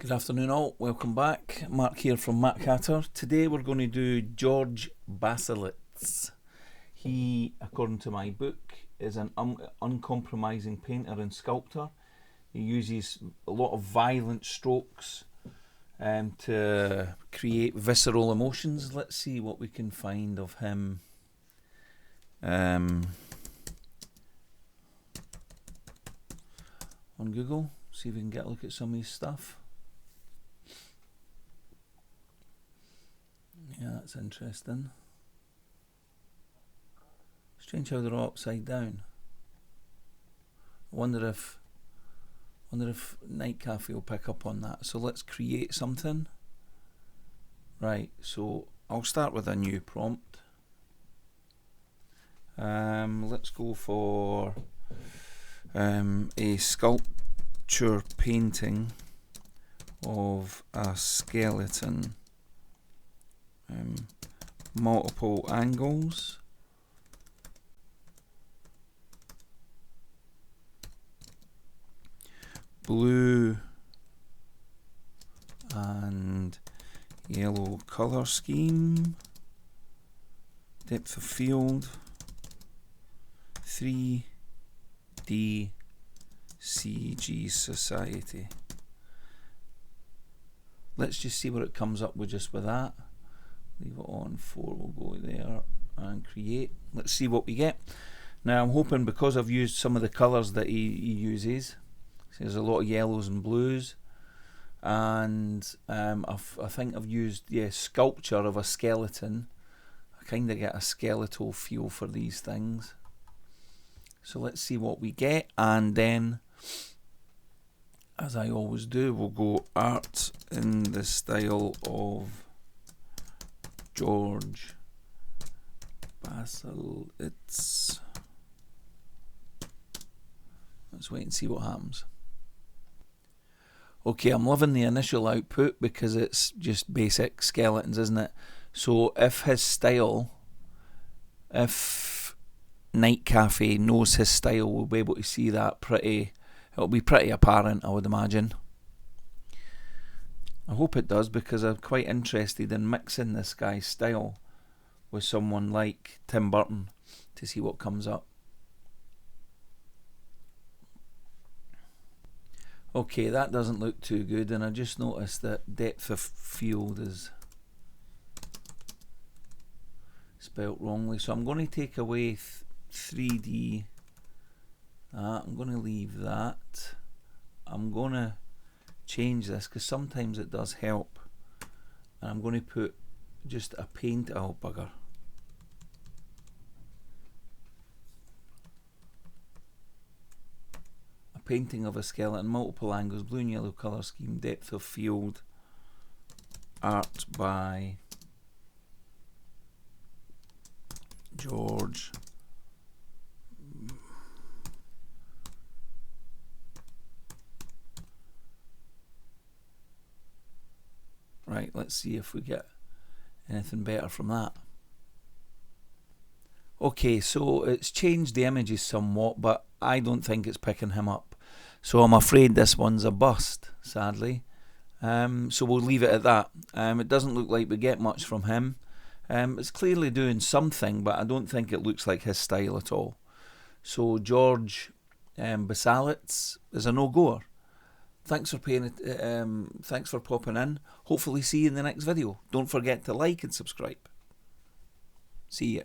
Good afternoon all, welcome back. Mark here from Nightcafe. Today we're going to do Georg Baselitz. He, according to my book, is an uncompromising painter and sculptor. He uses a lot of violent strokes to create visceral emotions. Let's see what we can find of him. On Google, see if we can get a look at some of his stuff. Yeah, that's interesting. Strange how they're all upside down. I wonder if Nightcafe will pick up on that. So let's create something. Right, so I'll start with a new prompt. Let's go for a sculpture painting of a skeleton. Multiple angles, blue and yellow color scheme, depth of field, 3D CG Society. Let's just see what it comes up with just with that. Leave it on 4, we'll go there and create. Let's see what we get. Now I'm hoping, because I've used some of the colours that he uses, there's a lot of yellows and blues, and I think I've used sculpture of a skeleton. I kind of get a skeletal feel for these things. So let's see what we get, and then, as I always do, we'll go art in the style of Georg Baselitz. Let's wait and see what happens. Okay, I'm loving the initial output because it's just basic skeletons, isn't it? So if Nightcafe knows his style, we'll be able to see that it'll be pretty apparent, I would imagine. I hope it does, because I'm quite interested in mixing this guy's style with someone like Tim Burton to see what comes up. Okay, that doesn't look too good, and I just noticed that depth of field is spelt wrongly, so I'm going to take away 3D. I'm going to leave that. I'm going to change this because sometimes it does help, and I'm going to put just a paint. Oh bugger. A painting of a skeleton, multiple angles, blue and yellow colour scheme, depth of field, art by Georg Right, let's see if we get anything better from that. Okay, so it's changed the images somewhat, but I don't think it's picking him up. So I'm afraid this one's a bust, sadly. So we'll leave it at that. It doesn't look like we get much from him. It's clearly doing something, but I don't think it looks like his style at all. So Georg Baselitz is a no-goer. Thanks for thanks for popping in. Hopefully see you in the next video. Don't forget to like and subscribe. See ya.